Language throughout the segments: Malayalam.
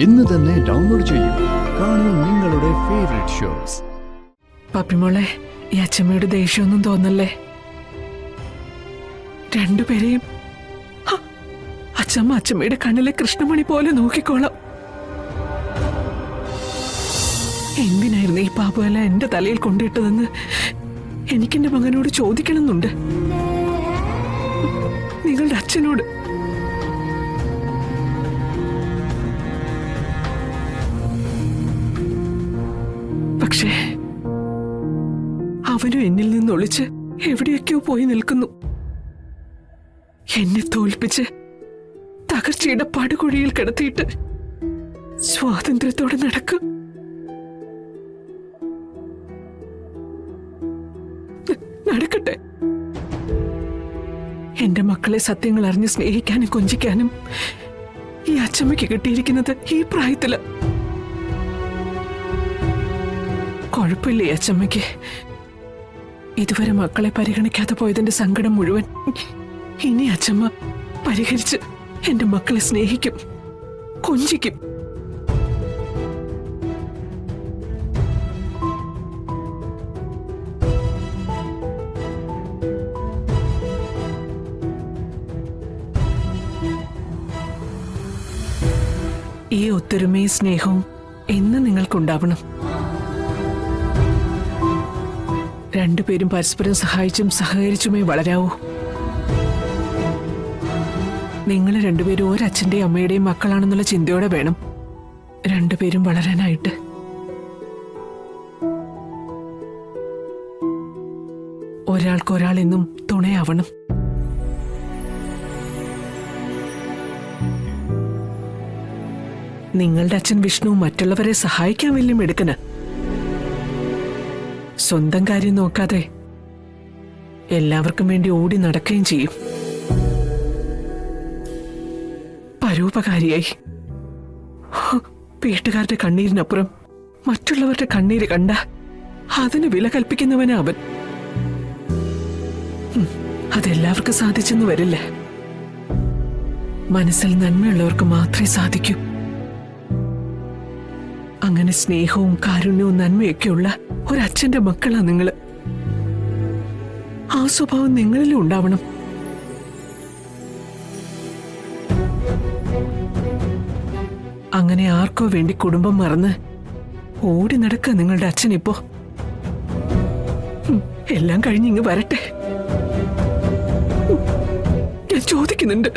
ഇന്ന് തന്നെ ഡൗൺലോഡ് ചെയ്യൂ. കാണൂ നിങ്ങളുടെ ഫേവറേറ്റ് ഷോസ്. പപ്പിമോളെ, ഈ അച്ഛമ്മയുടെ ദേഷ്യമൊന്നും തോന്നല്ലേ? രണ്ടുപേരെയും അച്ഛമ്മ അച്ഛമ്മയുടെ കണ്ണിലെ കൃഷ്ണമണി പോലെ നോക്കിക്കോളാം. എന്തിനായിരുന്നു ഈ പാപമല്ല എന്റെ തലയിൽ കൊണ്ടിട്ടതെന്ന് എനിക്കെന്റെ മകനോട് ചോദിക്കണമെന്നുണ്ട്. നിങ്ങളുടെ അച്ഛനോട്. പക്ഷേ അവനും എന്നിൽ നിന്ന് ഒളിച്ച് എവിടെയൊക്കെയോ പോയി നിൽക്കുന്നു. എന്നെ തോൽപ്പിച്ച് തകർച്ചയുടെ പടുകുഴിയിൽ കിടത്തിയിട്ട് സ്വാതന്ത്ര്യത്തോടെ നടക്കും. നടക്കട്ടെ. എന്റെ മക്കളെ സത്യങ്ങൾ അറിഞ്ഞ് സ്നേഹിക്കാനും കൊഞ്ചിക്കാനും ഈ അച്ഛമ്മയ്ക്ക് കിട്ടിയിരിക്കുന്നത് ഈ പ്രായത്തില്. കുഴപ്പമില്ലേ അച്ഛമ്മയ്ക്ക്? ഇതുവരെ മക്കളെ പരിഗണിക്കാതെ പോയതിന്റെ സങ്കടം മുഴുവൻ ഇനി അച്ഛമ്മ പരിഹരിച്ച് എന്റെ മക്കളെ സ്നേഹിക്കും, കൊഞ്ചിക്കും. ഈ ഒത്തൊരുമയും സ്നേഹവും എന്ന് നിങ്ങൾക്കുണ്ടാവണം. രണ്ടുപേരും പരസ്പരം സഹായിച്ചും സഹകരിച്ചുമേ വളരാവൂ. നിങ്ങൾ രണ്ടുപേരും ഒരച്ഛന്റെയും അമ്മയുടെയും മക്കളാണെന്നുള്ള ചിന്തയോടെ വേണം രണ്ടുപേരും വളരാനായിട്ട്. ഒരാൾക്കൊരാളെന്നും തുണയാവണം. നിങ്ങളുടെ അച്ഛൻ വിഷ്ണു മറ്റുള്ളവരെ സഹായിക്കാൻ വലിയ മിടുക്കന്. സ്വന്തം കാര്യം നോക്കാതെ എല്ലാവർക്കും വേണ്ടി ഓടി നടക്കുകയും ചെയ്യും. പരോപകാരിയായി. വീട്ടുകാരുടെ കണ്ണീരിനപ്പുറം മറ്റുള്ളവരുടെ കണ്ണീര് കണ്ട അതിന് വില കൽപ്പിക്കുന്നവനാ അവൻ. അതെല്ലാവർക്കും സാധിച്ചെന്ന് വരില്ല. മനസ്സിൽ നന്മയുള്ളവർക്ക് മാത്രമേ സാധിക്കൂ. അങ്ങനെ സ്നേഹവും കാരുണ്യവും നന്മയൊക്കെയുള്ള ഒരച്ഛന്റെ മക്കളാ നിങ്ങള്. ആ സ്വഭാവം നിങ്ങളിലും ഉണ്ടാവണം. അങ്ങനെ ആർക്കോ വേണ്ടി കുടുംബം മറന്ന് ഓടി നടക്കുക നിങ്ങളുടെ അച്ഛൻ ഇപ്പോ. എല്ലാം കഴിഞ്ഞ് ഇങ്ങ് വരട്ടെ. ഞാൻ ചോദിക്കുന്നുണ്ട്,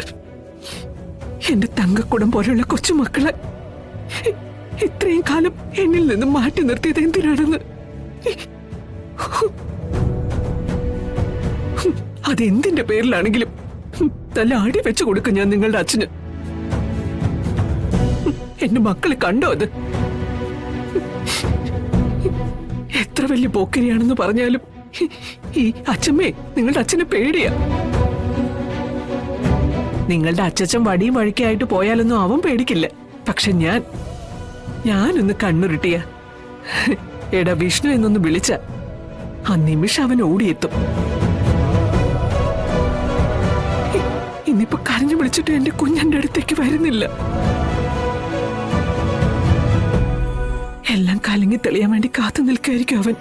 എന്റെ തങ്കക്കുടം പോലെയുള്ള കൊച്ചുമക്കളെ ഇത്രയും കാലം എന്നിൽ നിന്ന് മാറ്റി നിർത്തിയത് എന്തിനാണെന്ന്. അതെന്തിന്റെ പേരിലാണെങ്കിലും നല്ല അടി വെച്ചു കൊടുക്കും ഞാൻ നിങ്ങളുടെ അച്ഛന്. എന്റെ മക്കളെ കണ്ടോ അത്? എത്ര വലിയ പോക്കരിയാണെന്ന് പറഞ്ഞാലും ഈ അച്ഛമ്മേ നിങ്ങളുടെ അച്ഛനെ പേടിയാ. നിങ്ങളുടെ അച്ഛൻ വടിയും വഴിക്കായിട്ട് പോയാലൊന്നും അവൻ പേടിക്കില്ല. പക്ഷെ ഞാനൊന്ന് കണ്ണുരുട്ടിയ എടാ വിഷ്ണു എന്നൊന്ന് വിളിച്ച ആ നിമിഷം അവൻ ഓടിയെത്തും. ഇന്നിപ്പോ കരഞ്ഞു വിളിച്ചിട്ട് എന്റെ കുഞ്ഞന്റെ അടുത്തേക്ക് വരുന്നില്ല. എല്ലാം കലങ്ങി തെളിയാൻ വേണ്ടി കാത്തു നിൽക്കായിരിക്കും അവൻ.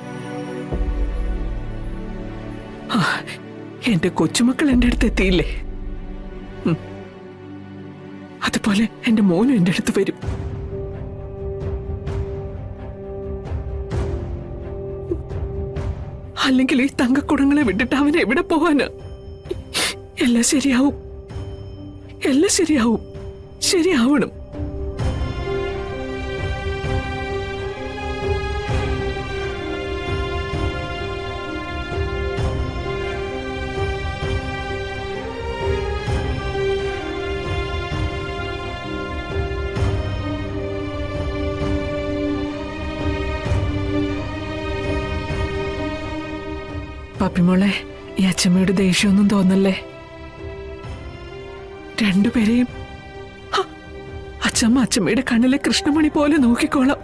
എന്റെ കൊച്ചുമക്കൾ എന്റെ അടുത്ത് എത്തിയില്ലേ, അതുപോലെ എന്റെ മോനും എന്റെ അടുത്ത് വരും. അല്ലെങ്കിൽ ഈ തങ്കക്കുടങ്ങളെ വിട്ടിട്ട് അവൻ എവിടെ പോവാനാ? എല്ലാം ശരിയാവും, എല്ലാം ശരിയാവും, ശരിയാവണം. പപ്പിമോളെ, ഈ അച്ഛമ്മയുടെ ദേഷ്യമൊന്നും തോന്നല്ലേ? രണ്ടുപേരെയും അച്ഛമ്മ അച്ഛമ്മയുടെ കണ്ണിലെ കൃഷ്ണമണി പോലെ നോക്കിക്കോളാം.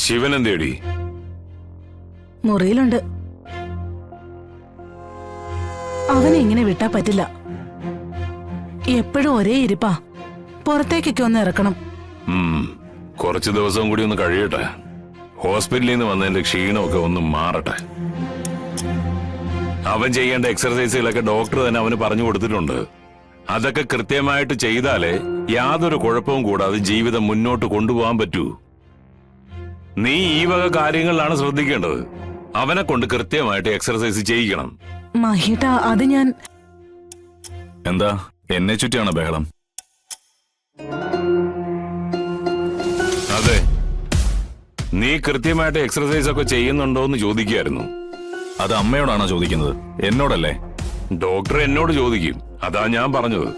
ശിവൻ എന്തേടി? മുറിയിലുണ്ട്. അവനെ ഇങ്ങനെ വിട്ടാ പറ്റില്ല. എപ്പോഴും ഒരേ ഇരിപ്പാ. പുറത്തേക്കൊക്കെ ഒന്ന് ഇറക്കണം. കുറച്ചു ദിവസം കൂടി ഒന്ന് കഴിയട്ടെ. ഹോസ്പിറ്റലിൽ നിന്ന് വന്നതിന്റെ ക്ഷീണമൊക്കെ ഒന്ന് മാറട്ടെ. അവൻ ചെയ്യേണ്ട എക്സർസൈസുകളൊക്കെ ഡോക്ടർ തന്നെ അവന് പറഞ്ഞു കൊടുത്തിട്ടുണ്ട്. അതൊക്കെ കൃത്യമായിട്ട് ചെയ്താലേ യാതൊരു കുഴപ്പവും കൂടാതെ ജീവിതം മുന്നോട്ട് കൊണ്ടുപോകാൻ പറ്റൂ. നീ ഈ വക കാര്യങ്ങളിലാണ് ശ്രദ്ധിക്കേണ്ടത്. അവനെ കൊണ്ട് കൃത്യമായിട്ട് എക്സർസൈസ് ചെയ്യിക്കണം. മഹിട്ടാ, അത് ഞാൻ... എന്താ എന്നെ ചുറ്റിയാണ് ബഹളം? അതെ, നീ കൃത്യമായിട്ട് എക്സർസൈസ് ഒക്കെ ചെയ്യുന്നുണ്ടോ എന്ന് ചോദിക്കായിരുന്നു. അത് അമ്മയോടാണോ ചോദിക്കുന്നത്? എന്നോടല്ലേ? ഡോക്ടർ എന്നോട് ചോദിക്കും, അതാ ഞാൻ പറഞ്ഞത്.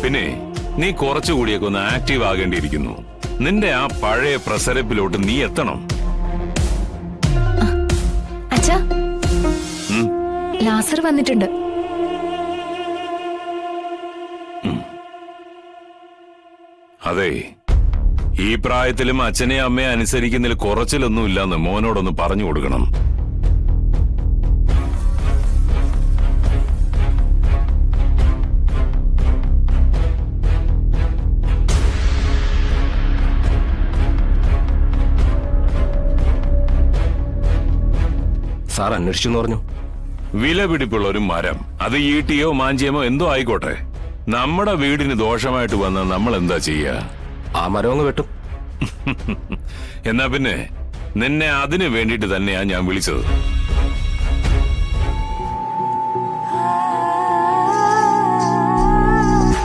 പിന്നെ നീ കുറച്ചുകൂടിയൊക്കെ ഒന്ന് ആക്റ്റീവ് ആകേണ്ടിയിരിക്കുന്നു. നിന്റെ ആ പഴയ പ്രസരപ്പിലോട്ട് നീ എത്തണം. അച്ഛാ, ലാസർ വന്നിട്ടുണ്ട്. അതെ, ഈ പ്രായത്തിലും അച്ഛനെ അമ്മയെ അനുസരിക്കുന്നതിൽ കുറച്ചിലൊന്നും ഇല്ലെന്ന് മോനോടൊന്ന് പറഞ്ഞു കൊടുക്കണം. സാർ അന്വേഷിച്ചു പറഞ്ഞു. വില പിടിപ്പുള്ള ഒരു മരം, അത് ഈട്ടിയോ മാഞ്ചിയമോ എന്തോ ആയിക്കോട്ടെ, നമ്മുടെ വീടിന് ദോഷമായിട്ട് വന്നാൽ നമ്മൾ എന്താ ചെയ്യാ? ആ മരം അങ്ങ് വെട്ടും. എന്നാ പിന്നെ നിന്നെ അതിനു വേണ്ടിയിട്ട് തന്നെയാ ഞാൻ വിളിച്ചത്.